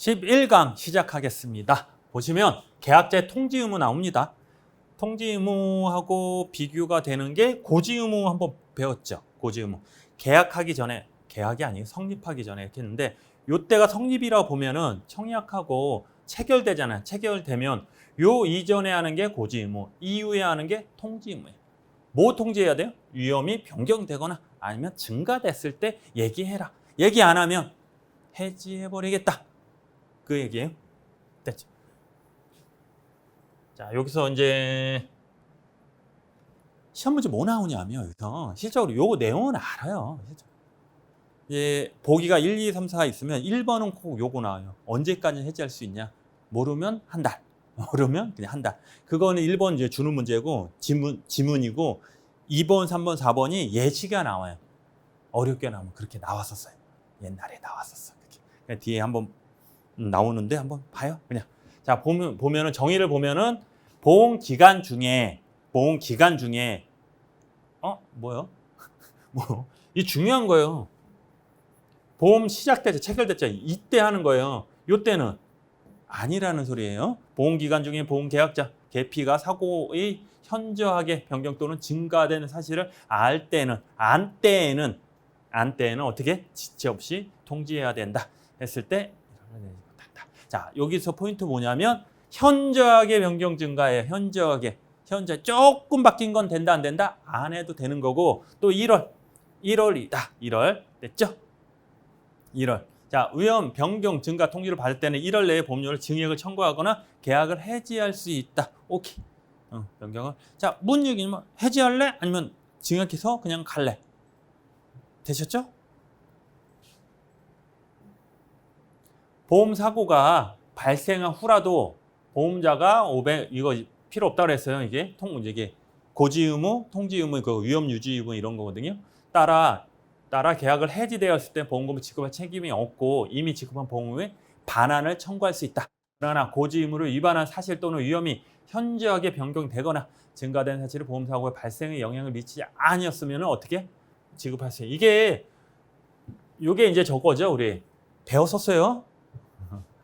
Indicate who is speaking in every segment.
Speaker 1: 11강 시작하겠습니다. 보시면 계약자의 통지 의무 나옵니다. 통지 의무하고 비교가 되는 게 고지 의무 한번 배웠죠. 고지 의무. 계약하기 전에, 계약이 아니고 성립하기 전에 이렇게 했는데 요때가 성립이라고 보면은 청약하고 체결되잖아요. 체결되면 요 이전에 하는 게 고지 의무, 이후에 하는 게 통지 의무예요. 뭐 통지해야 돼요? 위험이 변경되거나 아니면 증가됐을 때 얘기해라. 얘기 안 하면 해지해버리겠다. 그 얘기예요. 됐죠? 자, 여기서 이제 시험 문제 뭐 나오냐면 여기서 실적으로 요 내용은 알아요. 이제 보기가 1, 2, 3, 4가 있으면 1번은 꼭 요거 나와요. 언제까지 해지할 수 있냐? 모르면 한 달. 모르면 그냥 한 달. 그거는 1번 이제 주는 문제고 지문이고 2번, 3번, 4번이 예시가 나와요. 어렵게 나오면 그렇게 나왔었어요. 옛날에 나왔었어. 그렇게. 뒤에 한번 나오는데 한번 봐요. 그냥. 자, 보면은 정의를 보면은 보험 기간 중에 뭐요? 뭐? 이 중요한 거예요. 보험 시작됐죠. 체결됐죠. 이때 하는 거예요. 요때는 아니라는 소리예요. 보험 기간 중에 보험 계약자 계피가 사고의 현저하게 변경 또는 증가되는 사실을 안 때에는 어떻게 지체 없이 통지해야 된다 했을 때 자, 여기서 포인트 뭐냐면 현저하게 변경 증가예요. 현저하게 조금 바뀐 건 된다 안 된다 안 해도 되는 거고 또 1월이다. 1월 됐죠? 1월. 자, 위험 변경 증가 통지를 받을 때는 1월 내에 보험료를 증액을 청구하거나 계약을 해지할 수 있다. 오케이. 변경을. 자, 뭔 얘기냐면 해지할래? 아니면 증액해서 그냥 갈래? 되셨죠? 보험 사고가 발생한 후라도 보험자가 500 이거 필요 없다고 그랬어요. 이게 고지 의무, 통지 의무, 그 위험 유지 의무 이런 거거든요. 따라 계약을 해지되었을 때 보험금을 지급할 책임이 없고 이미 지급한 보험금에 반환을 청구할 수 있다. 그러나 고지 의무를 위반한 사실 또는 위험이 현저하게 변경되거나 증가된 사실을 보험 사고의 발생에 영향을 미치지 아니었으면 어떻게 지급할 수 있어요. 이게 이제 저거죠. 우리 배웠었어요.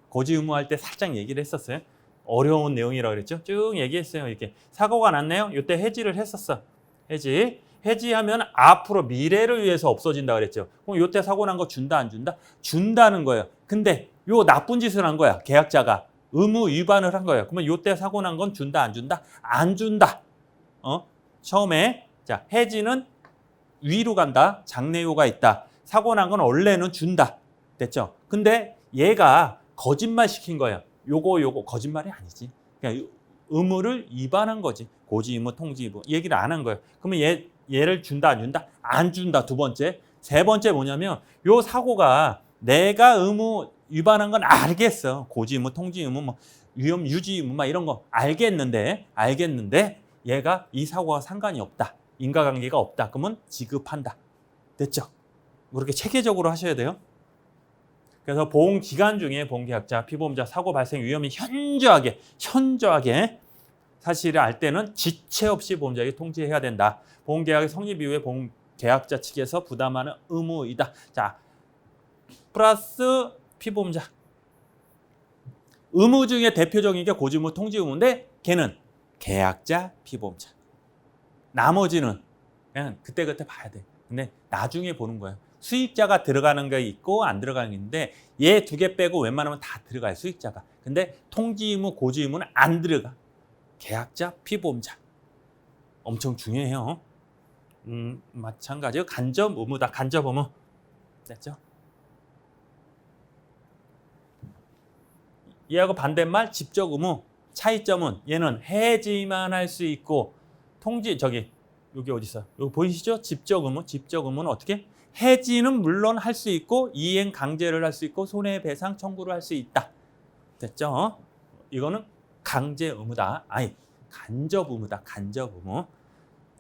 Speaker 1: 고지 의무할 때 살짝 얘기를 했었어요. 어려운 내용이라고 그랬죠. 쭉 얘기했어요. 이렇게 사고가 났네요. 이때 해지를 했었어. 해지하면 앞으로 미래를 위해서 없어진다 그랬죠. 그럼 이때 사고 난 거 준다 안 준다? 준다는 거예요. 근데 요 나쁜 짓을 한 거야. 계약자가 의무 위반을 한 거예요. 그러면 이때 사고 난 건 준다 안 준다? 안 준다. 처음에 자 해지는 위로 간다. 장래효가 있다. 사고 난 건 원래는 준다. 됐죠? 근데 얘가 거짓말 시킨 거야. 요거 거짓말이 아니지. 그냥 의무를 위반한 거지. 고지 의무, 통지 의무 얘기를 안 한 거예요. 그러면 얘를 준다 안 준다? 안 준다. 두 번째. 세 번째 뭐냐면 요 사고가 내가 의무 위반한 건 알겠어. 고지 의무, 통지 의무, 뭐 위험 유지 의무 막 이런 거 알겠는데 얘가 이 사고와 상관이 없다. 인과관계가 없다. 그러면 지급한다. 됐죠? 그렇게 체계적으로 하셔야 돼요. 그래서 보험 기간 중에 보험계약자, 피보험자 사고 발생 위험이 현저하게 사실을 알 때는 지체 없이 보험자에게 통지해야 된다. 보험계약의 성립 이후에 보험계약자 측에서 부담하는 의무이다. 자, 플러스 피보험자. 의무 중에 대표적인 게 고지 의무, 통지 의무인데 걔는 계약자, 피보험자. 나머지는 그냥 그때그때 봐야 돼. 근데 나중에 보는 거예요. 수익자가 들어가는 게 있고 안 들어가는 게 있는데 얘 두 개 빼고 웬만하면 다 들어가요. 수익자가. 근데 통지 의무, 고지 의무는 안 들어가. 계약자, 피보험자. 엄청 중요해요. 마찬가지로 간접 의무다. 간접 의무. 됐죠? 얘하고 반대말 직접 의무. 차이점은 얘는 해지만 할 수 있고 통지 여기 어디 있어? 여기 보이시죠? 직접 의무는 어떻게? 해지는 물론 할 수 있고 이행 강제를 할 수 있고 손해배상 청구를 할 수 있다. 됐죠? 이거는 강제 의무다. 아니 간접 의무다. 간접 의무.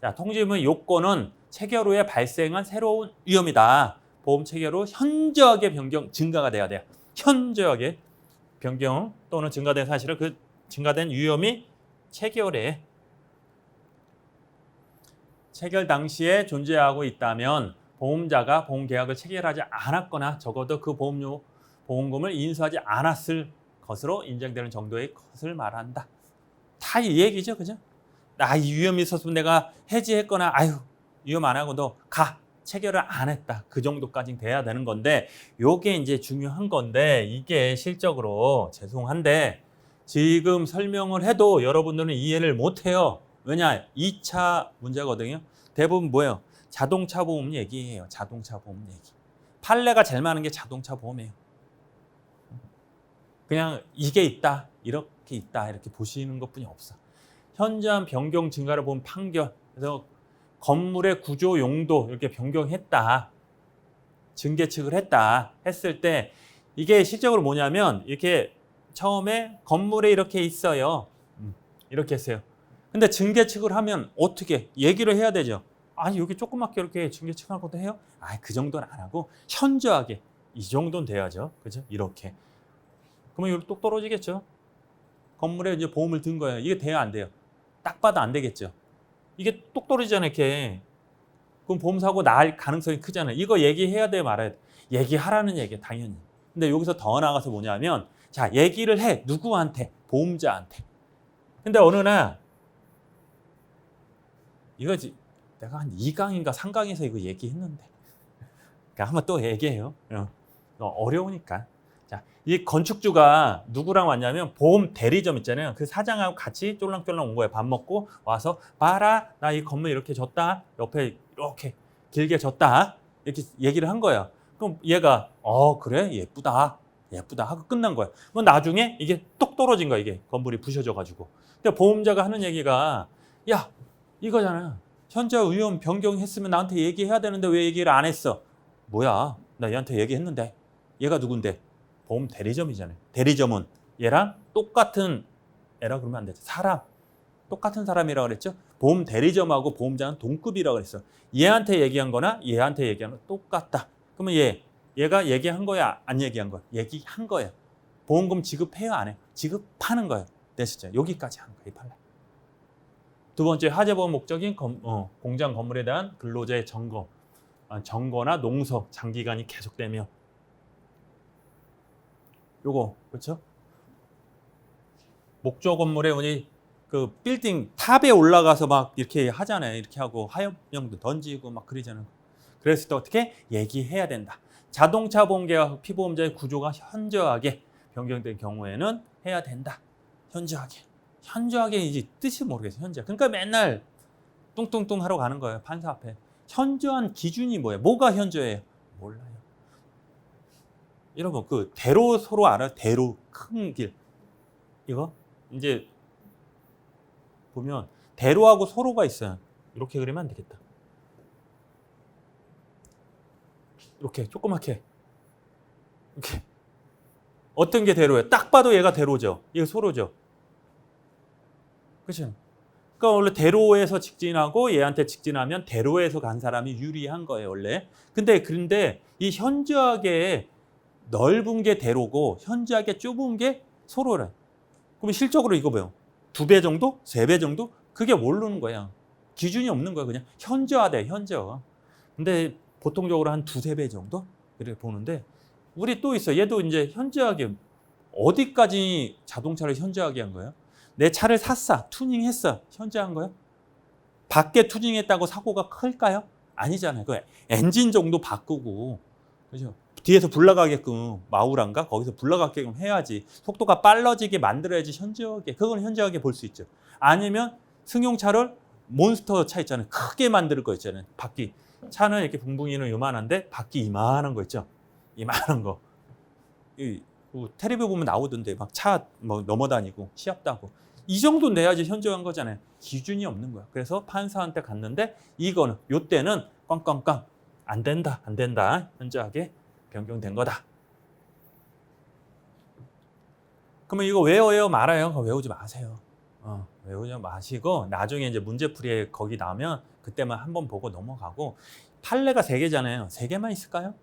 Speaker 1: 자, 통지 의무 요건은 체결 후에 발생한 새로운 위험이다. 보험 체결 후 현저하게 증가가 돼야 돼요. 현저하게 변경 또는 증가된 사실을 그 증가된 위험이 체결 당시에 존재하고 있다면 보험자가 보험계약을 체결하지 않았거나 적어도 그 보험금을 인수하지 않았을 것으로 인정되는 정도의 것을 말한다. 다 이 얘기죠, 그죠? 이 위험이 있었으면 내가 해지했거나, 위험 안 하고 너 가. 체결을 안 했다. 그 정도까지 돼야 되는 건데, 요게 이제 중요한 건데, 이게 실적으로 죄송한데, 지금 설명을 해도 여러분들은 이해를 못 해요. 왜냐? 2차 문제거든요. 대부분 뭐예요? 자동차 보험 얘기예요. 자동차 보험 얘기. 판례가 제일 많은 게 자동차 보험이에요. 그냥 이게 있다, 이렇게 있다, 이렇게 보시는 것뿐이 없어. 현저한 변경 증가를 본 판결. 그래서 건물의 구조 용도 이렇게 변경했다, 증개측을 했다 했을 때 이게 실적으로 뭐냐면 이렇게 처음에 건물에 이렇게 있어요. 이렇게 했어요. 근데 증개측을 하면 어떻게 얘기를 해야 되죠. 아니 여기 조그맣게 이렇게 증개측할 것도 해요? 그 정도는 안 하고 현저하게 이 정도는 돼야죠. 그죠? 이렇게. 그러면 이렇게 똑 떨어지겠죠. 건물에 이제 보험을 든 거예요. 이게 돼야 안 돼요? 딱 봐도 안 되겠죠. 이게 똑 떨어지잖아요, 이렇게. 그럼 보험사고 날 가능성이 크잖아요. 이거 얘기해야 돼, 말아야 돼? 얘기하라는 얘기야, 당연히. 근데 여기서 더 나아가서 뭐냐면, 자, 얘기를 해. 누구한테? 보험자한테. 근데 어느 날, 이거지. 내가 한 2강인가 3강에서 이거 얘기했는데. 그러니까 한번 또 얘기해요. 어려우니까. 자, 이 건축주가 누구랑 왔냐면 보험 대리점 있잖아요. 그 사장하고 같이 쫄랑쫄랑 온 거예요. 밥 먹고 와서 봐라, 나 이 건물 이렇게 줬다. 옆에 이렇게 길게 줬다. 이렇게 얘기를 한 거예요. 그럼 얘가 그래? 예쁘다. 예쁘다 하고 끝난 거예요. 그럼 나중에 이게 똑 떨어진 거야. 이게 건물이 부셔져 가지고. 근데 보험자가 하는 얘기가 야, 이거잖아. 현재 위험 변경했으면 나한테 얘기해야 되는데 왜 얘기를 안 했어? 뭐야? 나 얘한테 얘기했는데. 얘가 누군데? 보험 대리점이잖아요. 대리점은 얘랑 똑같은 애라 그러면 안 되죠. 사람. 똑같은 사람이라고 그랬죠. 보험 대리점하고 보험자는 동급이라고 그랬어. 얘한테 얘기한 거나 얘한테 얘기한 거 똑같다. 그러면 얘가 얘기한 거야? 안 얘기한 거야? 얘기한 거예요. 보험금 지급해요? 안 해요? 지급하는 거예요. 되시죠? 여기까지 하는 거예요. 이 판례. 두 번째, 화재보험 목적인 공장 건물에 대한 근로자의 점거나 농서 장기간이 계속되며 요거 그렇죠? 목조 건물에 우리 그 빌딩 탑에 올라가서 막 이렇게 하잖아요. 이렇게 하고 화염병도 던지고 막 그러잖아요. 그랬을 때 어떻게 얘기해야 된다. 자동차 보험계와 피보험자의 구조가 현저하게 변경된 경우에는 해야 된다. 현저하게. 현저하게 이제 뜻이 모르겠어요. 현저. 그러니까 맨날 뚱뚱뚱 하러 가는 거예요. 판사 앞에. 현저한 기준이 뭐예요? 뭐가 현저해요? 몰라요. 여러분 그 대로 서로 알아요? 대로 큰 길. 이거 이제 보면 대로하고 소로가 있어요. 이렇게 그리면 안 되겠다. 이렇게 조그맣게 이렇게. 어떤 게 대로예요? 딱 봐도 얘가 대로죠. 얘가 소로죠. 그렇죠? 그러니까 원래 대로에서 직진하고 얘한테 직진하면 대로에서 간 사람이 유리한 거예요, 원래. 근데 이 현저하게 넓은 게 대로고 현저하게 좁은 게 소로래. 그럼 실적으로 이거 뭐예요? 2배 정도? 3배 정도? 그게 모르는 거야. 기준이 없는 거야. 그냥 현저하대, 현저. 근데 보통적으로 한 2-3배 정도? 이렇게 보는데 우리 또 있어. 얘도 이제 현저하게 어디까지 자동차를 현저하게 한 거예요? 내 차를 샀어. 투닝했어. 현저한 거예요? 밖에 투닝했다고 사고가 클까요? 아니잖아요. 그 엔진 정도 바꾸고, 그죠? 뒤에서 불 나가게끔 마우란가 거기서 불 나가게끔 해야지. 속도가 빨라지게 만들어야지 현저하게. 그건 현저하게 볼 수 있죠. 아니면 승용차를 몬스터 차 있잖아요. 크게 만들 거 있잖아요. 바퀴. 차는 이렇게 붕붕이는 요만한데 바퀴 이만한 거 있죠. 이만한 거. 텔레비 보면 나오던데 막 차 뭐 넘어다니고 시합도 하고. 이 정도 내야지 현저한 거잖아요. 기준이 없는 거야. 그래서 판사한테 갔는데 이거는 요때는 꽝꽝꽝 안 된다. 안 된다. 현저하게 변경된 거다. 그러면 이거 외워요 말아요? 외우지 마세요. 외우지 마시고 나중에 이제 문제풀이에 거기 나오면 그때만 한번 보고 넘어가고. 판례가 3개잖아요. 3개만 있을까요?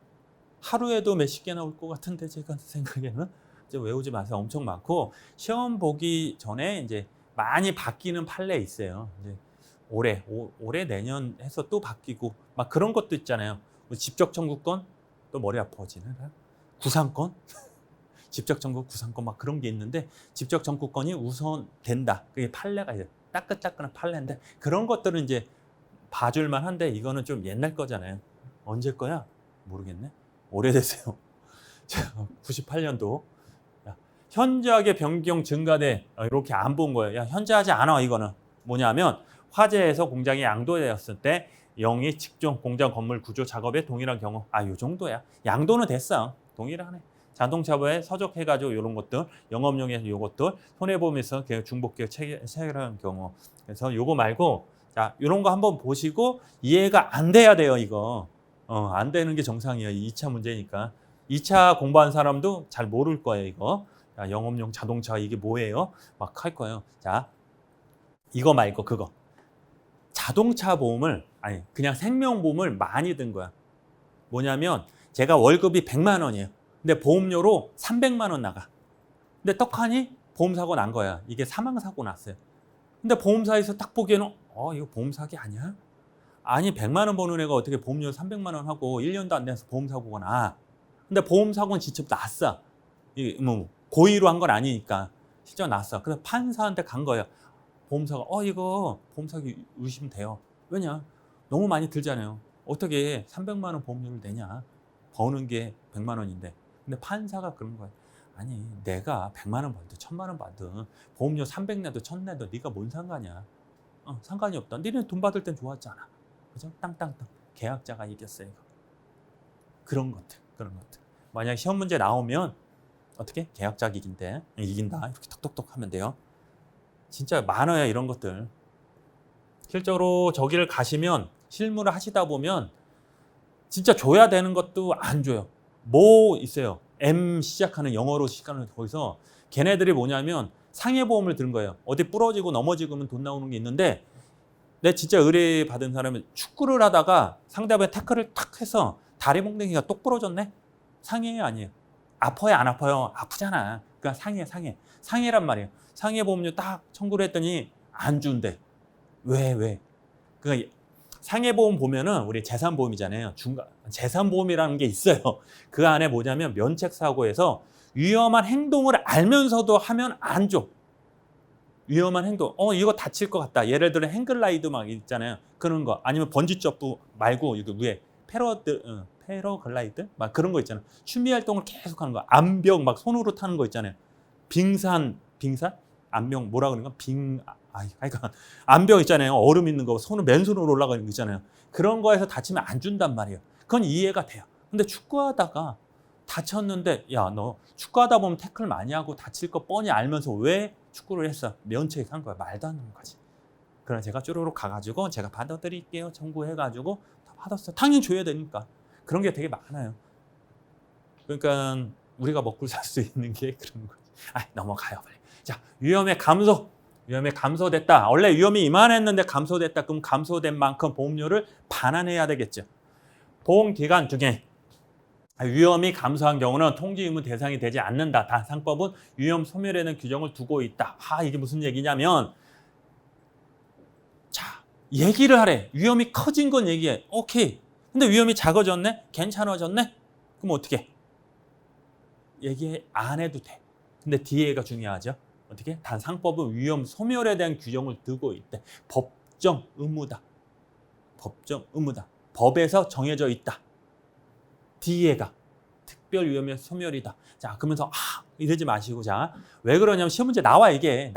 Speaker 1: 하루에도 몇십 개 나올 것 같은데 제가 생각에는 이제 외우지 마세요. 엄청 많고 시험 보기 전에 이제 많이 바뀌는 판례 있어요. 이제 올해 내년 해서 또 바뀌고 막 그런 것도 있잖아요. 뭐 집적 청구권 또 머리 아파지는 구상권 직접 청구 구상권 막 그런 게 있는데 직접 청구권이 우선된다. 그게 판례가 이제 따끈따끈한 판례인데 그런 것들은 이제 봐줄만 한데 이거는 좀 옛날 거잖아요. 언제 거야? 모르겠네. 오래됐어요. 98년도. 현저하게 변경 증가돼. 이렇게 안 본 거예요. 야, 현저하지 않아. 이거는 뭐냐면 화재에서 공장이 양도되었을 때 영위 직종 공장 건물 구조 작업에 동일한 경우 요 정도야. 양도는 됐어. 동일하네. 자동차보에 서적해가지고 이런 것들 영업용에서 요것들 손해보험에서 중복기업 체결한 경우 그래서 요거 말고 자 이런 거 한번 보시고 이해가 안 돼야 돼요. 이거 안 되는 게 정상이에요. 2차 문제니까 2차 공부한 사람도 잘 모를 거예요. 이거 자, 영업용 자동차 이게 뭐예요? 막 할 거예요. 자 이거 말고 그거 자동차 보험을 아니 그냥 생명보험을 많이 든 거야. 뭐냐면 제가 월급이 100만 원이에요. 근데 보험료로 300만 원 나가. 근데 떡하니 보험사고 난 거야. 이게 사망사고 났어요. 근데 보험사에서 딱 보기에는 이거 보험사기 아니야? 아니 100만 원 버는 애가 어떻게 보험료 300만 원 하고 1년도 안 돼서 보험사고가 나. 근데 보험사고는 직접 났어. 이게 뭐 고의로 한 건 아니니까 실제 났어. 그래서 판사한테 간 거예요. 보험사가 이거 보험사기 의심돼요. 왜냐? 너무 많이 들잖아요. 어떻게 300만 원 보험료를 내냐? 버는 게 100만 원인데. 근데 판사가 그런 거예요. 아니 내가 100만 원 벌든 1000만 원 벌든 보험료 300 내도 1000 내도 네가 뭔 상관이야. 상관이 없다. 니네 돈 받을 땐 좋았잖아. 그죠? 땅땅땅. 계약자가 이겼어요. 이거. 그런 것들. 만약 시험 문제 나오면 어떻게? 계약자가 이긴다. 이렇게 톡톡톡 하면 돼요. 진짜 많아요. 이런 것들. 실제로 저기를 가시면 실무를 하시다 보면 진짜 줘야 되는 것도 안 줘요. 뭐 있어요. M 시작하는 영어로 시작하는 거기서 걔네들이 뭐냐면 상해보험을 든 거예요. 어디 부러지고 넘어지면 돈 나오는 게 있는데 내 진짜 의뢰 받은 사람은 축구를 하다가 상대방의 태클을 탁 해서 다리 몽둥이가 똑 부러졌네? 상해예요 아니에요? 아파요 안 아파요? 아프잖아. 그러니까 상해란 말이에요. 상해보험료 딱 청구를 했더니 안 준대. 왜? 그러니까 상해보험 보면은 우리 재산보험이잖아요. 재산보험이라는 게 있어요. 그 안에 뭐냐면 면책사고에서 위험한 행동을 알면서도 하면 안 줘. 위험한 행동. 이거 다칠 것 같다. 예를 들어 행글라이드 막 있잖아요. 그런 거. 아니면 번지점프 말고 여기 위에 패러글라이드? 막 그런 거 있잖아요. 취미 활동을 계속 하는 거. 암벽 막 손으로 타는 거 있잖아요. 빙산? 암벽 뭐라 그러는 거? 그러니까 암벽 있잖아요. 얼음 있는 거 손을 맨손으로 올라가는 거 있잖아요. 그런 거에서 다치면 안 준단 말이에요. 그건 이해가 돼요. 근데 축구하다가 다쳤는데 야, 너 축구하다 보면 태클 많이 하고 다칠 거 뻔히 알면서 왜 축구를 했어? 면책한 거야. 말도 안 되는 거지. 그럼 제가 쪼르륵 가가지고 제가 받아드릴게요. 청구해가지고 다 받았어요. 당연히 줘야 되니까. 그런 게 되게 많아요. 그러니까 우리가 먹고 살 수 있는 게 그런 거지. 넘어가요 빨리. 자, 위험의 감소됐다. 원래 위험이 이만했는데 감소됐다. 그럼 감소된 만큼 보험료를 반환해야 되겠죠. 보험기간 중에 위험이 감소한 경우는 통지 의무 대상이 되지 않는다. 단 상법은 위험 소멸에는 규정을 두고 있다. 이게 무슨 얘기냐면 자, 얘기를 하래. 위험이 커진 건 얘기해. 오케이. 근데 위험이 작아졌네? 괜찮아졌네? 그럼 어떻게? 얘기 안 해도 돼. 근데 뒤에가 중요하죠. 어떻게? 단 상법은 위험 소멸에 대한 규정을 두고 있대. 법정 의무다. 법에서 정해져 있다. 뒤에가 특별 위험의 소멸이다. 자, 그러면서 이러지 마시고 자, 왜 그러냐면 시험 문제 나와 이게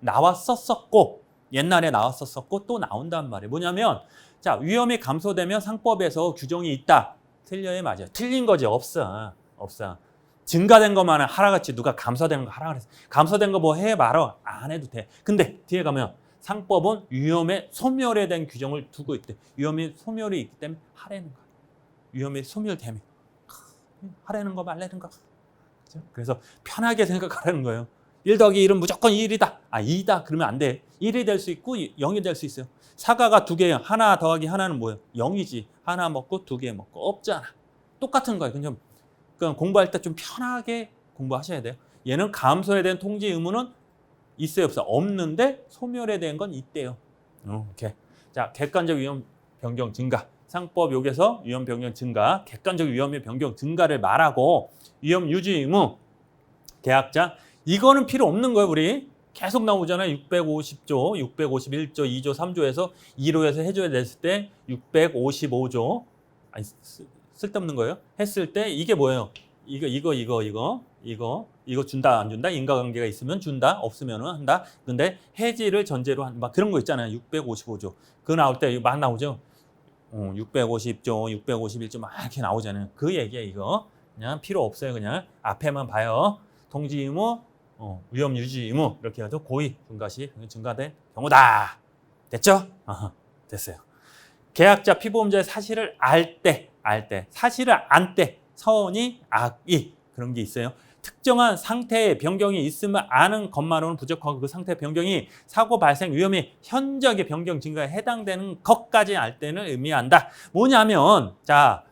Speaker 1: 나왔었고 옛날에 나왔었고 또 나온단 말이에요. 뭐냐면 자, 위험이 감소되면 상법에서 규정이 있다. 틀려요, 맞아요. 틀린 거지 없어. 증가된 것만 하라같이 누가 감소되는 거 하라 그랬어. 감소된 거 뭐 해 말어. 안 해도 돼. 근데 뒤에 가면 상법은 위험의 소멸에 대한 규정을 두고 있대. 위험의 소멸이 있기 때문에 하라는 거야. 위험의 소멸되면 하라는 거 말라는 거. 그래서 편하게 생각하라는 거예요. 1 더하기 1은 무조건 1이다. 2다 그러면 안 돼. 1이 될 수 있고 0이 될 수 있어요. 사과가 2개예요. 하나 더하기 하나는 뭐예요? 0이지. 하나 먹고 2개 먹고 없잖아. 똑같은 거예요. 그냥 공부할 때 좀 편하게 공부하셔야 돼요. 얘는 감소에 대한 통지 의무는 있어요, 없어? 없는데 소멸에 대한 건 있대요. 오케이. 자, 객관적 위험 변경 증가. 상법 여기서 위험 변경 증가, 객관적 위험의 변경 증가를 말하고 위험 유지 의무. 계약자. 이거는 필요 없는 거예요, 우리. 계속 나오잖아요. 650조, 651조, 2조, 3조에서 2로에서 해줘야 됐을 때 655조. 아니, 쓸데없는 거예요. 했을 때 이게 뭐예요? 이거 준다, 안 준다? 인과관계가 있으면 준다, 없으면은 한다. 근데 해지를 전제로 한, 막 그런 거 있잖아요. 655조. 그거 나올 때 막 나오죠. 650조, 651조 막 이렇게 나오잖아요. 그 얘기야, 이거. 그냥 필요 없어요. 그냥 앞에만 봐요. 통지 의무, 위험 유지 의무 이렇게 해도 고의 중과시 증가된 경우다. 됐죠? 됐어요. 계약자 피보험자의 사실을 알 때, 사실을 안 때 선의, 악의 그런 게 있어요. 특정한 상태의 변경이 있으면 아는 것만으로는 부족하고 그 상태 변경이 사고 발생 위험이 현저하게 변경 증가에 해당되는 것까지 알 때는 의미한다. 뭐냐면 자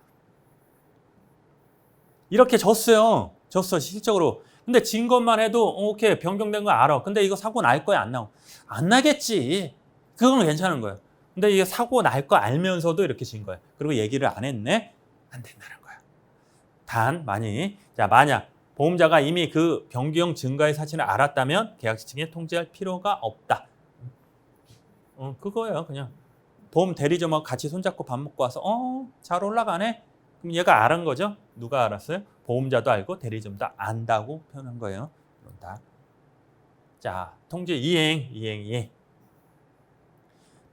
Speaker 1: 이렇게 졌어 실적으로. 근데 진 것만 해도 오케이 변경된 거 알아. 근데 이거 사고 날 거야 안 나겠지. 그건 괜찮은 거예요. 근데 이게 사고 날 거 알면서도 이렇게 진 거야. 그리고 얘기를 안 했네. 안 된다는 거야. 단 만약 보험자가 이미 그 변경 증가의 사실을 알았다면 계약자 측에 통지할 필요가 없다. 그거예요. 그냥 보험 대리점하고 같이 손잡고 밥 먹고 와서 잘 올라가네. 그럼 얘가 알은 거죠. 누가 알았어요? 보험자도 알고 대리점도 안다고 표현한 거예요. 그런다. 자, 통지 이행.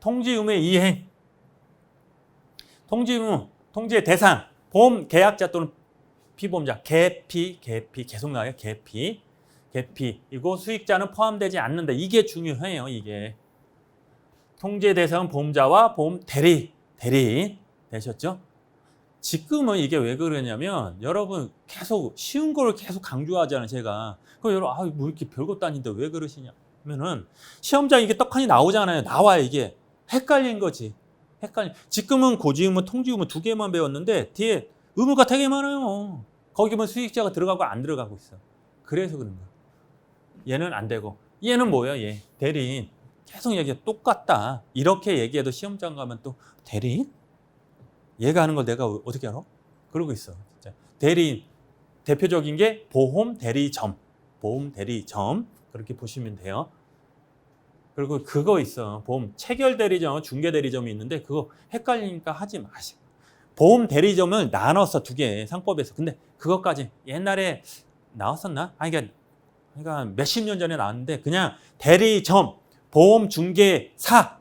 Speaker 1: 통지 의무의 이행. 통지 의무, 통지의 대상, 보험 계약자 또는 피보험자, 계피 계속 나와요. 계피. 이거 수익자는 포함되지 않는다. 이게 중요해요. 이게 통지의 대상은 보험자와 보험 대리인 되셨죠? 지금은 이게 왜 그러냐면 여러분 계속 쉬운 걸 계속 강조하잖아요. 제가. 그럼 여러분 뭐 이렇게 별것도 아닌데 왜 그러시냐면은 시험장 이게 떡하니 나오잖아요. 나와요 이게. 헷갈린 거지. 지금은 고지 의무, 통지 의무 두 개만 배웠는데 뒤에 의무가 되게 많아요. 거기 보면 수익자가 들어가고 안 들어가고 있어. 그래서 그런 거야. 얘는 안 되고 얘는 뭐야? 얘 대리인. 계속 얘기해. 똑같다. 이렇게 얘기해도 시험장 가면 또 대리인? 얘가 하는 걸 내가 어떻게 알아? 그러고 있어. 진짜. 대리인. 대표적인 게 보험 대리점. 그렇게 보시면 돼요. 그리고 그거 있어. 보험 체결 대리점, 중개 대리점이 있는데 그거 헷갈리니까 하지 마시고. 보험 대리점을 나눴어 두 개 상법에서. 근데 그것까지 옛날에 나왔었나? 그러니까 몇십 년 전에 나왔는데 그냥 대리점, 보험 중개사,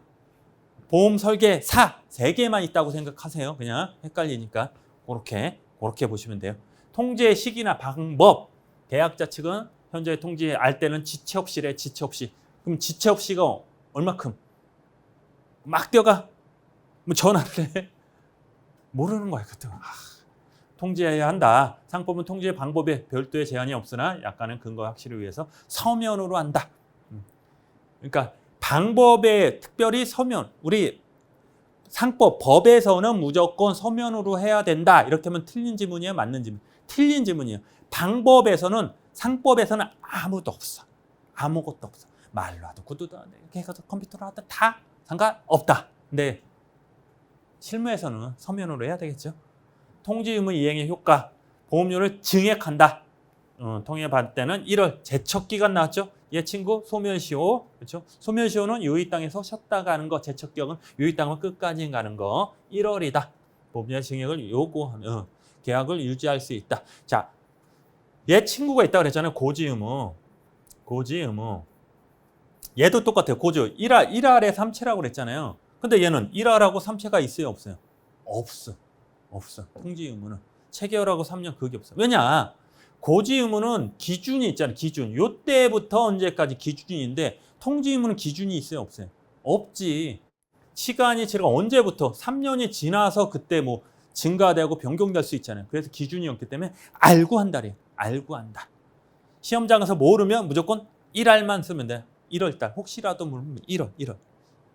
Speaker 1: 보험 설계사 세 개만 있다고 생각하세요. 그냥 헷갈리니까 그렇게 보시면 돼요. 통지의 시기나 방법. 계약자 측은 현재 통지할 때는 지체 없이래. 지체 없이. 그럼 지체 없이가 얼마큼? 막 뛰어가? 뭐 전화를 해? 모르는 거야. 그때 통지해야 한다. 상법은 통지의 방법에 별도의 제한이 없으나 약간은 근거 확실을 위해서 서면으로 한다. 그러니까 방법에 특별히 서면. 우리 상법 법에서는 무조건 서면으로 해야 된다. 이렇게 하면 틀린 지문이에요, 맞는 지문? 틀린 지문이에요. 방법에서는 상법에서는 아무것도 없어. 아무것도 없어. 말로 하든 구두도 하든 이렇게 해서 컴퓨터로 하든 다 상관없다. 근데 실무에서는 서면으로 해야 되겠죠. 통지 의무 이행의 효과. 보험료를 증액한다. 통해받을 때는 1월 제척기간 나왔죠. 얘 친구 소멸시효. 그렇죠? 소멸시효는 유의땅에서 쉬었다 가는 거. 제척기간은 유의땅을 끝까지 가는 거. 1월이다. 보험료 증액을 요구하면 계약을 유지할 수 있다. 자, 얘 친구가 있다고 그랬잖아요. 고지 의무. 얘도 똑같아요. 고지. 1할에 3채라고 그랬잖아요. 근데 얘는 1할하고 3채가 있어요, 없어요? 없어. 통지 의무는 체결하고 3년 그게 없어. 왜냐? 고지 의무는 기준이 있잖아요. 기준. 요때부터 언제까지 기준인데 통지 의무는 기준이 있어요, 없어요? 없지. 시간이 제가 언제부터 3년이 지나서 그때 뭐 증가되고 변경될 수 있잖아요. 그래서 기준이 없기 때문에 알고 한다래요. 알고 한다. 시험장에서 모르면 무조건 1할만 쓰면 돼. 1월달. 혹시라도 모르면 1월.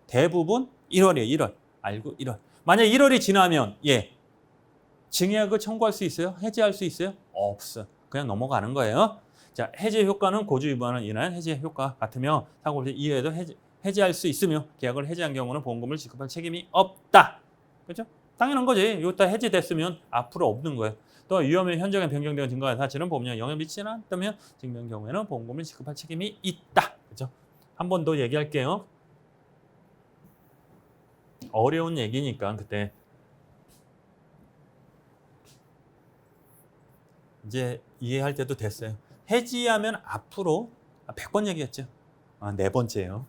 Speaker 1: 대부분 1월이에요. 1월. 알고 1월. 만약 1월이 지나면 증액을 청구할 수 있어요? 해지할 수 있어요? 없어. 그냥 넘어가는 거예요. 자, 해지 효과는 고지 위반을 인한 해지 효과 같으며 사고를 이외에도 해지할 수 있으며 계약을 해지한 경우는 보험금을 지급할 책임이 없다. 그렇죠? 당연한 거지. 이따 해지됐으면 앞으로 없는 거예요. 또 위험의 현저하게 변경되는 증거가 사실은 보험료에 영향을 미치지 않았다면 증명 경우에는 보험금을 지급할 책임이 있다. 그죠? 한 번 더 얘기할게요. 어려운 얘기니까 그때 이제 이해할 때도 됐어요. 해지하면 앞으로 100번 얘기했죠. 네 번째예요.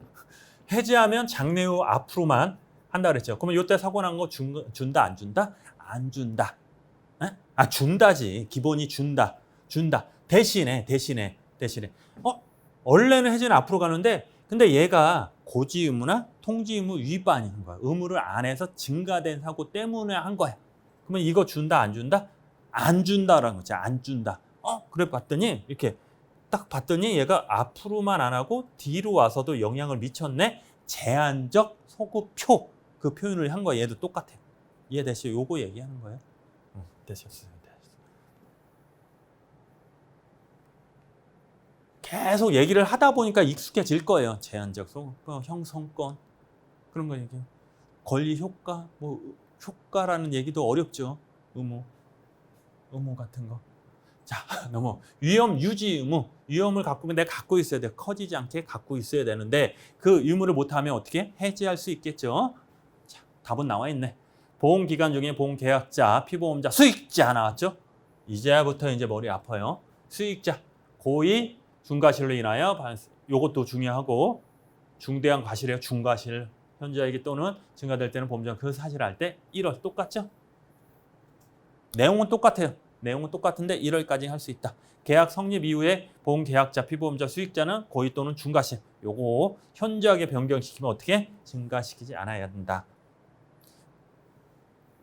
Speaker 1: 해지하면 장래 후 앞으로만 한다 그랬죠. 그러면 이때 사고 난 거 준다 안 준다? 안 준다. 준다지. 기본이 준다. 대신에. 원래는 해지는 앞으로 가는데 근데 얘가 고지 의무나 통지 의무 위반이 한 거야. 의무를 안 해서 증가된 사고 때문에 한 거야. 그러면 이거 준다 안 준다? 안 준다라는 거지. 안 준다. 그래 봤더니 이렇게 딱 봤더니 얘가 앞으로만 안 하고 뒤로 와서도 영향을 미쳤네. 제한적 소급표 그 표현을 한 거야. 얘도 똑같아요. 이해되시죠? 요거 얘기하는 거예요. 되셨어요. 계속 얘기를 하다 보니까 익숙해질 거예요. 제한적 소급표, 형성권 그런 거 얘기해요. 권리 효과, 효과라는 얘기도 어렵죠. 의무 같은 거. 자, 넘어. 위험 유지 의무. 위험을 내가 갖고 있어야 돼. 커지지 않게 갖고 있어야 되는데 그 의무를 못하면 어떻게 해지할 수 있겠죠? 자, 답은 나와 있네. 보험기간 중에 보험계약자, 피보험자, 수익자 나왔죠? 이제부터 이제 머리 아파요. 수익자, 고의, 중과실로 인하여 요것도 중요하고 중대한 과실이에요. 중과실. 현저하게 또는 증가될 때는 보험자가 그 사실을 할 때 1월 똑같죠? 내용은 똑같아요. 내용은 똑같은데 1월까지 할 수 있다. 계약 성립 이후에 보험계약자, 피보험자, 수익자는 고의 또는 중과실. 요거 현저하게 변경시키면 어떻게? 증가시키지 않아야 된다.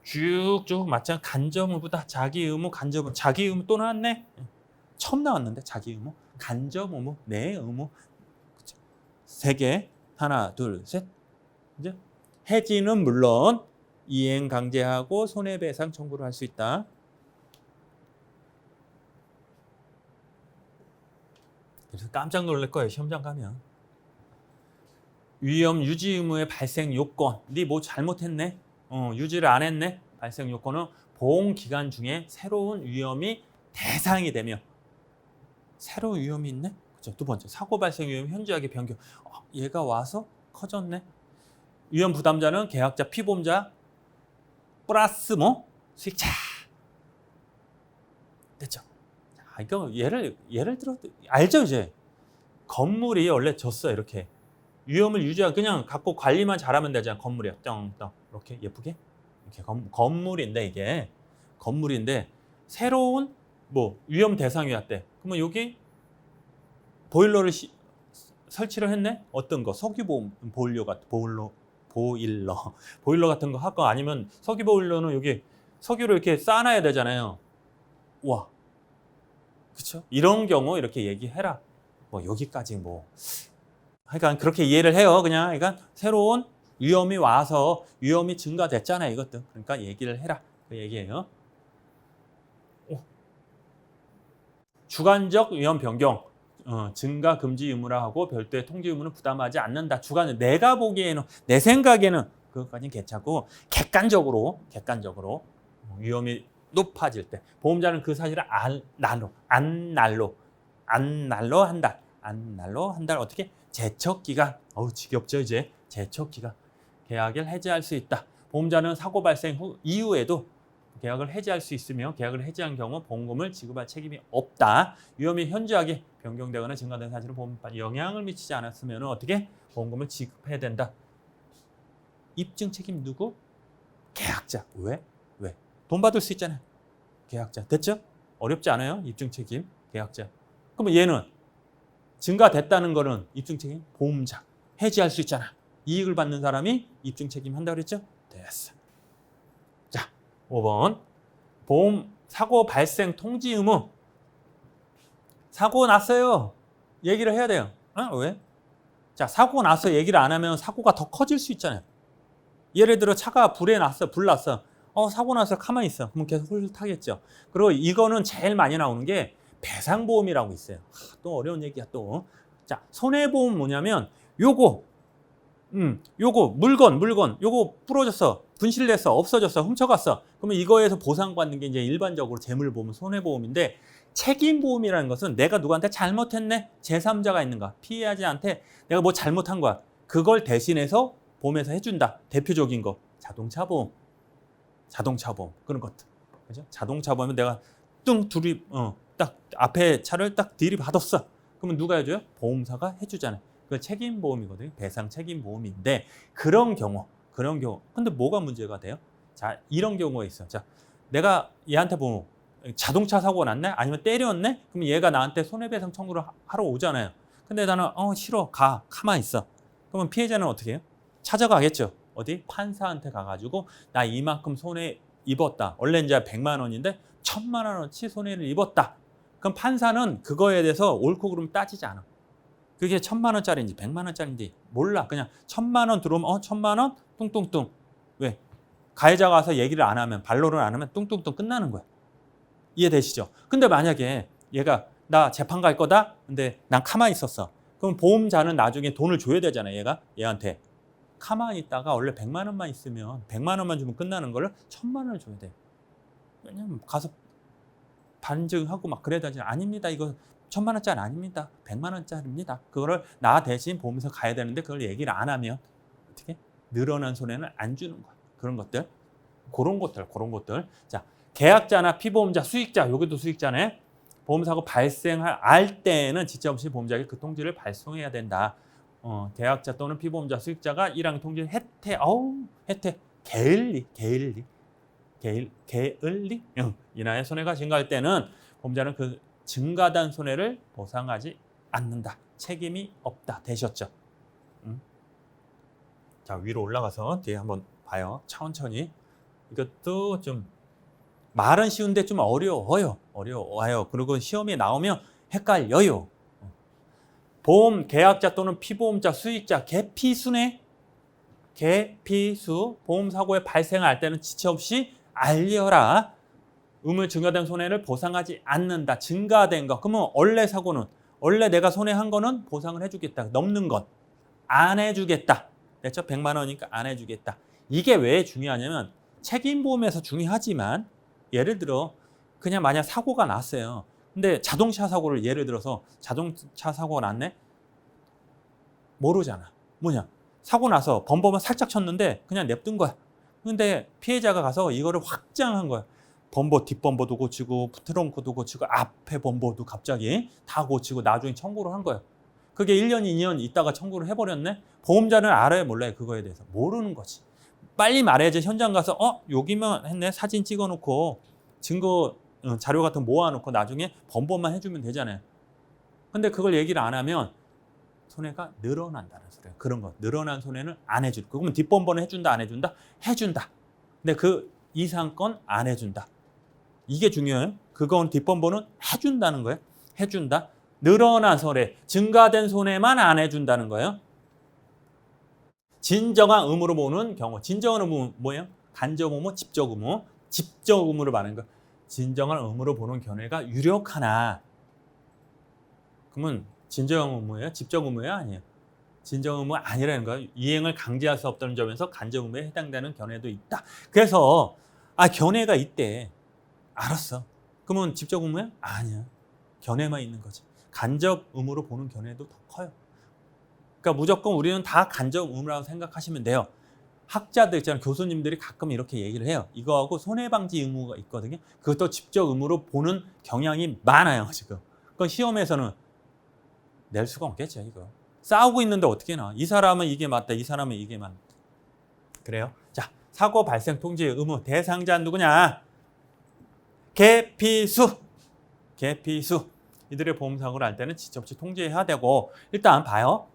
Speaker 1: 쭉쭉 맞죠? 간접 의무다. 자기 의무, 간접 의무. 자기 의무 또 나왔네. 처음 나왔는데 자기 의무. 간접 의무, 내 의무. 그쵸? 3개. 하나, 둘, 셋. 이제 해지는 물론 이행 강제하고 손해배상 청구를 할 수 있다. 그래서 깜짝 놀랄 거예요. 시험장 가면. 위험 유지 의무의 발생 요건. 네 뭐 잘못했네. 유지를 안 했네. 발생 요건은 보험 기간 중에 새로운 위험이 대상이 되며 새로운 위험이 있네. 그렇죠. 두 번째 사고 발생 위험이 현저하게 변경. 얘가 와서 커졌네. 위험 부담자는 계약자, 피보험자 플러스 수익자. 됐죠. 이거 예를 들어 알죠 이제. 건물이 원래 졌어 이렇게. 위험을 유지하고 그냥 갖고 관리만 잘하면 되잖아. 건물이야. 떵떵 이렇게 예쁘게 이렇게 건물인데 이게 건물인데 새로운 위험 대상이 왔대. 그러면 여기 보일러를 설치를 했네. 어떤 거 석유 보일러 같은 보일러 같은 거 하고 아니면 석유 보일러는 여기 석유를 이렇게 쌓아놔야 되잖아요. 와, 그렇죠? 이런 경우 이렇게 얘기해라. 여기까지 그러니까 그렇게 이해를 해요. 그러니까 새로운 위험이 와서 위험이 증가됐잖아요. 이것도. 그러니까 얘기를 해라. 그 얘기예요. 주관적 위험 변경. 증가 금지 의무라 하고 별도의 통지 의무는 부담하지 않는다. 내가 보기에는 내 생각에는 그것까지는 괜찮고 객관적으로 위험이 높아질 때 보험자는 그 사실을 안 날로 한 달 어떻게? 제척기간. 지겹죠 이제. 제척기간. 계약을 해지할 수 있다. 보험자는 사고 발생 이후에도 계약을 해지할 수 있으며 계약을 해지한 경우 보험금을 지급할 책임이 없다. 위험이 현저하게 변경되거나 증가된 사실은 보험에 영향을 미치지 않았으면 어떻게? 보험금을 지급해야 된다. 입증 책임 누구? 계약자. 왜? 돈 받을 수 있잖아요. 계약자. 됐죠? 어렵지 않아요. 입증 책임. 계약자. 그러면 얘는 증가됐다는 거는 입증 책임 보험자. 해지할 수 있잖아. 이익을 받는 사람이 입증 책임 한다고 그랬죠? 됐어. 자, 5번. 보험 사고 발생 통지 의무. 사고 났어요. 얘기를 해야 돼요. 왜? 자, 사고 나서 얘기를 안 하면 사고가 더 커질 수 있잖아요. 예를 들어 차가 불 났어. 사고 나서 가만히 있어. 그럼 계속 홀 타겠죠. 그리고 이거는 제일 많이 나오는 게 배상보험이라고 있어요. 또 어려운 얘기야 또. 자, 손해보험 뭐냐면 요거 요거 물건 요거 부러졌어, 분실됐어, 없어졌어, 훔쳐갔어. 그러면 이거에서 보상받는 게 이제 일반적으로 재물보험, 손해보험인데 책임보험이라는 것은 내가 누구한테 잘못했네, 제3자가 있는가, 피해자한테 내가 뭐 잘못한 거야. 그걸 대신해서 보험에서 해준다. 대표적인 거 자동차 보험 그런 것들. 그죠? 자동차 보험은 내가 딱 앞에 차를 딱 들이받았어. 그러면 누가 해줘요? 보험사가 해주잖아요. 그 책임보험이거든요. 배상 책임보험인데 그런 경우. 근데 뭐가 문제가 돼요? 자, 이런 경우가 있어. 자, 내가 얘한테 보면 자동차 사고가 났네? 아니면 때렸네? 그럼 얘가 나한테 손해배상 청구를 하러 오잖아요. 근데 나는 싫어. 가만히 있어. 그러면 피해자는 어떻게 해요? 찾아가겠죠. 어디? 판사한테 가가지고 나 이만큼 손해 입었다. 원래 이제 100만 원인데 1000만 원어치 손해를 입었다. 그럼 판사는 그거에 대해서 옳고 그름 따지지 않아. 그게 1000만 원짜리인지 100만 원짜리인지 몰라. 그냥 1000만 원 들어오면 1000만 원 뚱뚱뚱. 왜? 가해자가 와서 얘기를 안 하면, 반론을 안 하면 뚱뚱뚱 끝나는 거야. 이해되시죠? 근데 만약에 얘가 나 재판 갈 거다? 근데 난 가만히 있었어. 그럼 보험자는 나중에 돈을 줘야 되잖아. 얘한테. 가만히 있다가 원래 100만 원만 있으면 100만 원만 주면 끝나는 걸 1000만 원을 줘야 돼. 왜냐면 가서 반증하고 막 그래야 되지. 아닙니다. 이거 1000만 원짜리 아닙니다. 100만 원짜리입니다. 그거를 나 대신 보험에서 가야 되는데 그걸 얘기를 안 하면 어떻게? 늘어난 손해는 안 주는 거야. 그런 것들. 그런 것들. 자, 계약자나 피보험자, 수익자, 여기도 수익자네. 보험사고 발생할 때는 지체 없이 보험자에게 그 통지를 발송해야 된다. 계약자 또는 피보험자, 수익자가 이랑 통지를 혜택, 게을리. 인하의 손해가 증가할 때는 보험자는 그 증가된 손해를 보상하지 않는다. 책임이 없다. 되셨죠? 자, 위로 올라가서 뒤에 한번 봐요. 천천히. 이것도 좀 말은 쉬운데 좀 어려워요. 그리고 시험에 나오면 헷갈려요. 보험 계약자 또는 피보험자, 수익자, 개피수네. 개피수. 보험사고에 발생할 때는 지체 없이 알려라. 의무 증가된 손해를 보상하지 않는다. 증가된 거. 그러면 원래 내가 손해한 거는 보상을 해주겠다. 넘는 건 안 해주겠다. 됐죠? 100만 원이니까 안 해주겠다. 이게 왜 중요하냐면 책임보험에서 중요하지만 예를 들어 그냥 만약 사고가 났어요. 근데 자동차 사고를 예를 들어서 자동차 사고가 났네? 모르잖아. 뭐냐? 사고 나서 범퍼만 살짝 쳤는데 그냥 냅둔 거야. 근데 피해자가 가서 이거를 확장한 거야. 뒷범퍼도 고치고 트렁크도 고치고 앞에 범퍼도 갑자기 다 고치고 나중에 청구를 한 거야. 그게 1년, 2년 있다가 청구를 해버렸네? 보험자는 알아요, 몰라요? 그거에 대해서. 모르는 거지. 빨리 말해야지. 현장 가서 여기만 했네? 사진 찍어놓고 증거 자료 같은 거 모아놓고 나중에 범퍼만 해주면 되잖아요. 근데 그걸 얘기를 안 하면 손해가 늘어난다는 소리야. 그런 거. 늘어난 손해는 안 해줄. 그러면 뒷범퍼는 해준다, 안 해준다? 해준다. 근데 그 이상 건 안 해준다. 이게 중요해요. 그건 뒷범퍼는 해준다는 거예요. 해준다. 늘어난 손해, 증가된 손해만 안 해준다는 거예요. 진정한 의무로 보는 경우. 진정한 의무 뭐예요? 간접 의무, 직접 의무. 직접 의무를 말하는 거. 진정한 의무로 보는 견해가 유력하나. 그러면 진정 의무예요? 직접 의무예요? 아니에요? 진정 의무 아니라는 거예요. 이행을 강제할 수 없다는 점에서 간접 의무에 해당되는 견해도 있다. 그래서 견해가 있대. 알았어. 그러면 직접 의무야? 아니야. 견해만 있는 거지. 간접 의무로 보는 견해도 더 커요. 그러니까 무조건 우리는 다 간접 의무라고 생각하시면 돼요. 학자들 있잖아요. 교수님들이 가끔 이렇게 얘기를 해요. 이거하고 손해방지 의무가 있거든요. 그것도 직접 의무로 보는 경향이 많아요. 지금. 그건 시험에서는 낼 수가 없겠죠. 이거. 싸우고 있는데 어떻게 나? 이 사람은 이게 맞다. 이 사람은 이게 맞다. 그래요. 자, 사고 발생 통지 의무 대상자 누구냐? 개피수. 이들의 보험사고를 할 때는 지체 없이 통지해야 되고 일단 봐요.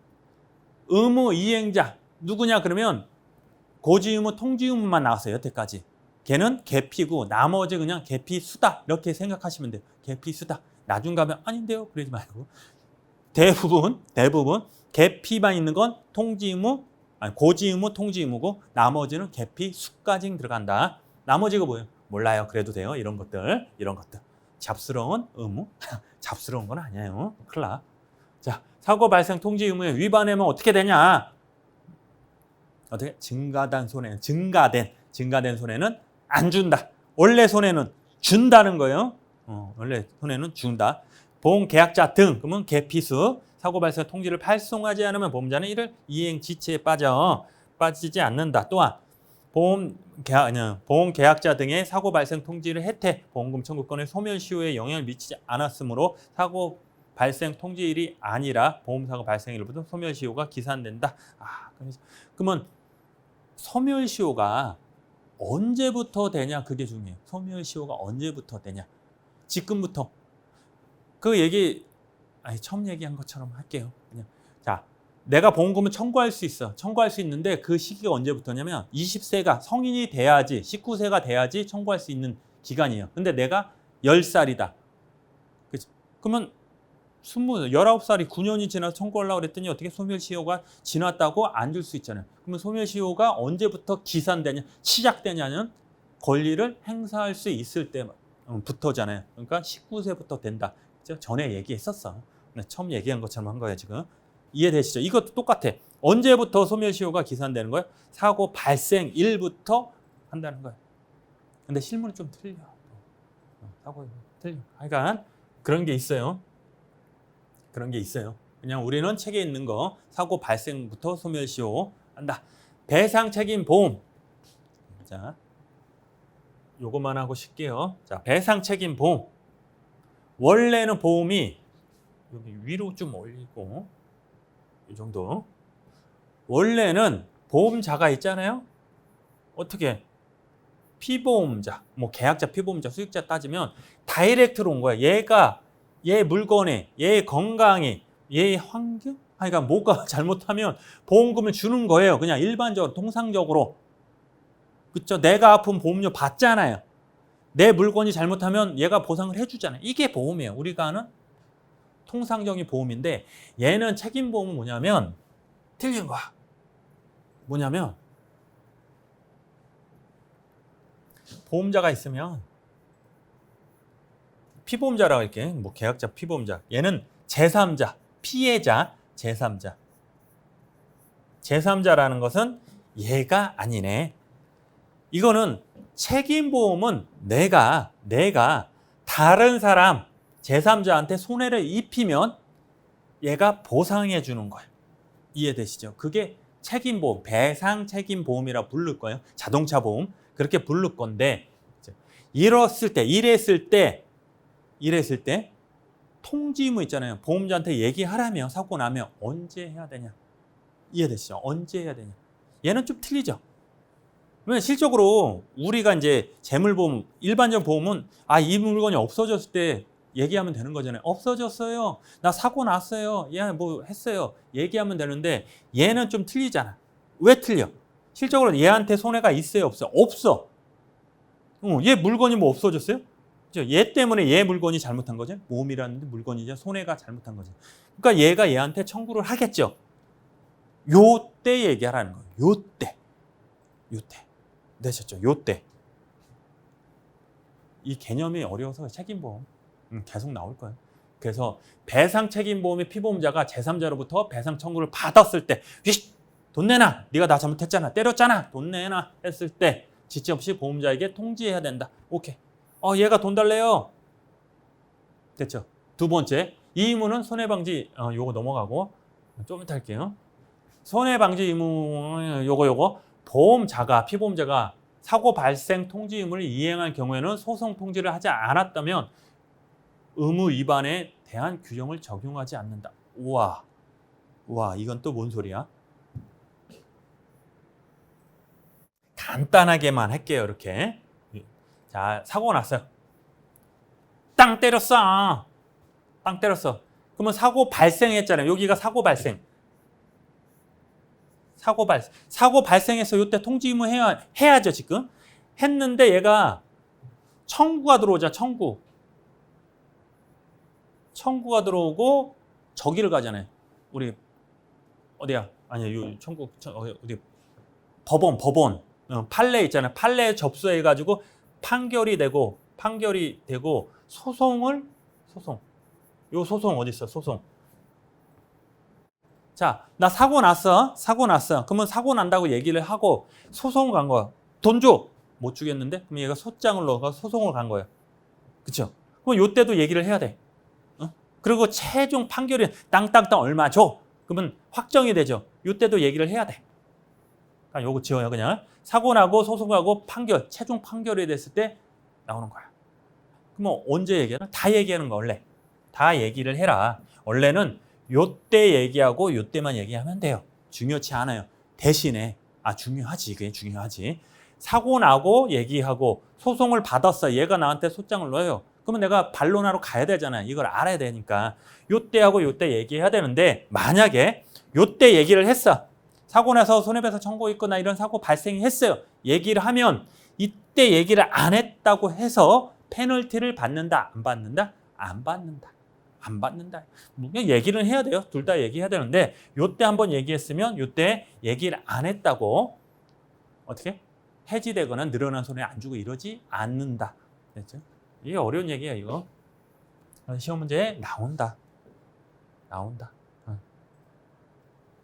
Speaker 1: 의무 이행자 누구냐 그러면 고지 의무, 통지 의무만 나왔어요. 여태까지. 걔는 개피고 나머지 그냥 개피수다 이렇게 생각하시면 돼요. 개피수다. 나중 가면 아닌데요. 그러지 말고 대부분 개피만 있는 건 통지 의무, 고지 의무, 통지 의무고 나머지는 개피수까지 들어간다. 나머지가 뭐예요? 몰라요. 그래도 돼요. 이런 것들. 잡스러운 의무? 잡스러운 건 아니에요. 큰일 나. 자, 사고 발생 통지 의무에 위반하면 어떻게 되냐? 어떻게? 증가된 손해는 안 준다. 원래 손해는 준다는 거예요. 원래 손해는 준다. 보험계약자 등, 그러면 계피수, 사고 발생 통지를 발송하지 않으면 보험자는 이를 이행 지체에 빠지지 않는다. 또한 보험계약자 등의 사고 발생 통지를 혜택, 보험금 청구권의 소멸시효에 영향을 미치지 않았으므로 사고 발생 통지일이 아니라 보험사고 발생일부터 소멸시효가 기산된다. 그러면 소멸시효가 언제부터 되냐, 그게 중요해요. 소멸시효가 언제부터 되냐. 지금부터. 그 얘기 처음 얘기한 것처럼 할게요. 그냥. 자, 내가 보험금을 청구할 수 있어. 청구할 수 있는데 그 시기가 언제부터냐면 20세가 성인이 돼야지, 19세가 돼야지 청구할 수 있는 기간이에요. 근데 내가 10살이다. 그치? 그러면 19살이 9년이 지나서 청구하려고 그랬더니 어떻게 소멸시효가 지났다고 안 줄 수 있잖아요. 그러면 소멸시효가 언제부터 기산되냐, 시작되냐는 권리를 행사할 수 있을 때부터잖아요. 그러니까 19세부터 된다. 전에 얘기했었어. 처음 얘기한 것처럼 한 거예요, 지금. 이해되시죠? 이것도 똑같아. 언제부터 소멸시효가 기산되는 거예요? 사고 발생일부터 한다는 거예요. 근데 실물은 좀 틀려. 사고 틀려. 그러니까 그런 게 있어요. 그런 게 있어요. 그냥 우리는 책에 있는 거 사고 발생부터 소멸시효 한다. 배상 책임 보험. 자, 요것만 하고 쉴게요. 자, 배상 책임 보험. 원래는 보험이 여기 위로 좀 올리고 이 정도. 원래는 보험자가 있잖아요. 어떻게? 피보험자, 뭐 계약자, 피보험자, 수익자 따지면 다이렉트로 온 거야. 얘 물건에, 얘 건강에, 얘 환경? 그러니까 뭐가 잘못하면 보험금을 주는 거예요. 그냥 일반적으로, 통상적으로. 그쵸? 내가 아픈 보험료 받잖아요. 내 물건이 잘못하면 얘가 보상을 해주잖아요. 이게 보험이에요. 우리가 하는 통상적인 보험인데 얘는 책임보험은 뭐냐면 틀린 거야. 뭐냐면 보험자가 있으면 피보험자라고 할게. 뭐 계약자, 피보험자. 얘는 제3자, 피해자, 제3자. 제3자라는 것은 얘가 아니네. 이거는 책임보험은 내가 다른 사람, 제3자한테 손해를 입히면 얘가 보상해 주는 거예요. 이해되시죠? 그게 책임보험, 배상책임보험이라 부를 거예요. 자동차 보험. 그렇게 부를 건데 이랬을 때 통지 의무 있잖아요. 보험자한테 얘기하라며 사고 나면 언제 해야 되냐. 이해되시죠? 언제 해야 되냐. 얘는 좀 틀리죠. 왜냐면 실적으로 우리가 이제 재물보험, 일반적 보험은 이 물건이 없어졌을 때 얘기하면 되는 거잖아요. 없어졌어요. 나 사고 났어요. 얘 뭐 했어요. 얘기하면 되는데 얘는 좀 틀리잖아. 왜 틀려? 실적으로 얘한테 손해가 있어요, 없어요? 없어. 얘 물건이 뭐 없어졌어요? 얘 때문에 얘 물건이 잘못한 거죠. 보험이라는 물건이죠. 손해가 잘못한 거죠. 그러니까 얘가 얘한테 청구를 하겠죠. 요때 얘기하라는 거예요. 요때. 되셨죠? 요때. 이 개념이 어려워서 책임보험 계속 나올 거예요. 그래서 배상책임보험의 피보험자가 제3자로부터 배상 청구를 받았을 때 돈 내놔. 네가 나 잘못했잖아. 때렸잖아. 돈 내놔 했을 때 지체 없이 보험자에게 통지해야 된다. 오케이. 얘가 돈 달래요. 됐죠? 두 번째, 이 의무는 손해방지, 요거 넘어가고 좀 이따 할게요. 손해방지 의무, 요거 보험자가, 피보험자가 사고 발생 통지 의무를 이행할 경우에는 소송 통지를 하지 않았다면 의무 위반에 대한 규정을 적용하지 않는다. 우와, 이건 또 뭔 소리야? 간단하게만 할게요, 이렇게. 자, 사고가 났어요. 땅 때렸어. 그러면 사고 발생했잖아요. 여기가 사고 발생. 사고 발생해서 이때 통지 의무 해야죠, 지금. 했는데 얘가 청구가 들어오자, 청구가 들어오고 저기를 가잖아요. 우리 어디야? 아니야, 청구 어디? 법원. 판례 있잖아요. 판례에 접수해가지고 판결이 되고 소송. 요 소송 어디 있어? 소송. 자, 나 사고 났어. 사고 났어. 그러면 사고 난다고 얘기를 하고 소송을 간 거야. 돈 줘. 못 주겠는데? 그럼 얘가 소장을 넣어서 소송을 간 거예요. 그쵸? 그럼 요때도 얘기를 해야 돼. 어? 그리고 최종 판결이 땅땅땅 얼마 줘. 그러면 확정이 되죠. 요때도 얘기를 해야 돼. 그러니까 요거 지워요, 그냥. 사고 나고 소송하고 판결, 최종 판결이 됐을 때 나오는 거야. 그럼 언제 얘기하나? 다 얘기하는 거 원래. 다 얘기를 해라. 원래는 요때 얘기하고 요때만 얘기하면 돼요. 중요치 않아요. 대신에 중요하지. 그게 중요하지. 사고 나고 얘기하고 소송을 받았어. 얘가 나한테 소장을 넣어요. 그러면 내가 반론하러 가야 되잖아요. 이걸 알아야 되니까. 요때하고 요때 얘기해야 되는데 만약에 요때 얘기를 했어. 사고 나서 손해배상 청구 있거나 이런 사고 발생이 했어요. 얘기를 하면 이때 얘기를 안 했다고 해서 페널티를 받는다? 안 받는다? 안 받는다. 안 받는다. 그냥 얘기를 해야 돼요. 둘 다 얘기해야 되는데 요때 한번 얘기했으면 요때 얘기를 안 했다고 어떻게? 해지되거나 늘어난 손해 안 주고 이러지 않는다. 됐죠? 이게 어려운 얘기야 이거. 시험 문제에 나온다.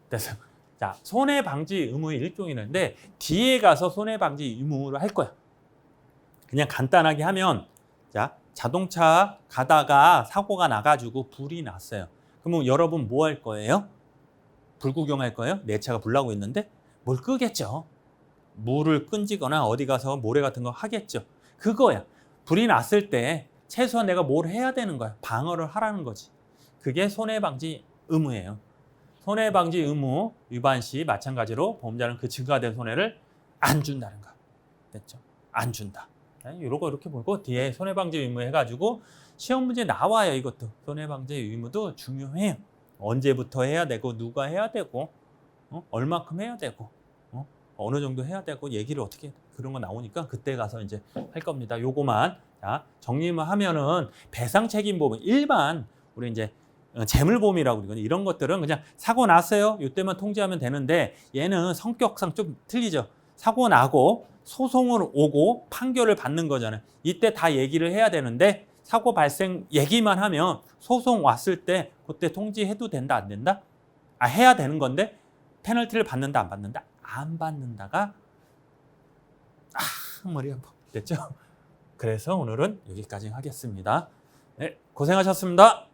Speaker 1: 그래서 자, 손해방지 의무의 일종이 있는데 뒤에 가서 손해방지 의무를 할 거야. 그냥 간단하게 하면 자, 자동차 가다가 사고가 나가지고 불이 났어요. 그러면 여러분 뭐 할 거예요? 불구경할 거예요? 내 차가 불 나고 있는데 뭘 끄겠죠. 물을 끈지거나 어디 가서 모래 같은 거 하겠죠. 그거야. 불이 났을 때 최소한 내가 뭘 해야 되는 거야. 방어를 하라는 거지. 그게 손해방지 의무예요. 손해방지 의무 위반 시 마찬가지로 보험자는 그 증가된 손해를 안 준다는 거. 됐죠? 안 준다. 이러고 이렇게 보고 뒤에 손해방지 의무 해가지고 시험 문제 나와요. 이것도 손해방지 의무도 중요해요. 언제부터 해야 되고 누가 해야 되고 얼마큼 해야 되고 어느 정도 해야 되고 얘기를 어떻게 그런 거 나오니까 그때 가서 이제 할 겁니다. 요거만 자, 정리만 하면은 배상 책임 보험 일반 우리 이제 재물보험이라고 그러거든요. 이런 것들은 그냥 사고 났어요. 이때만 통지하면 되는데 얘는 성격상 좀 틀리죠. 사고 나고 소송을 오고 판결을 받는 거잖아요. 이때 다 얘기를 해야 되는데 사고 발생 얘기만 하면 소송 왔을 때 그때 통지해도 된다 안 된다? 해야 되는 건데 페널티를 받는다 안 받는다? 안 받는다가 머리 아파. 됐죠? 그래서 오늘은 여기까지 하겠습니다. 네, 고생하셨습니다.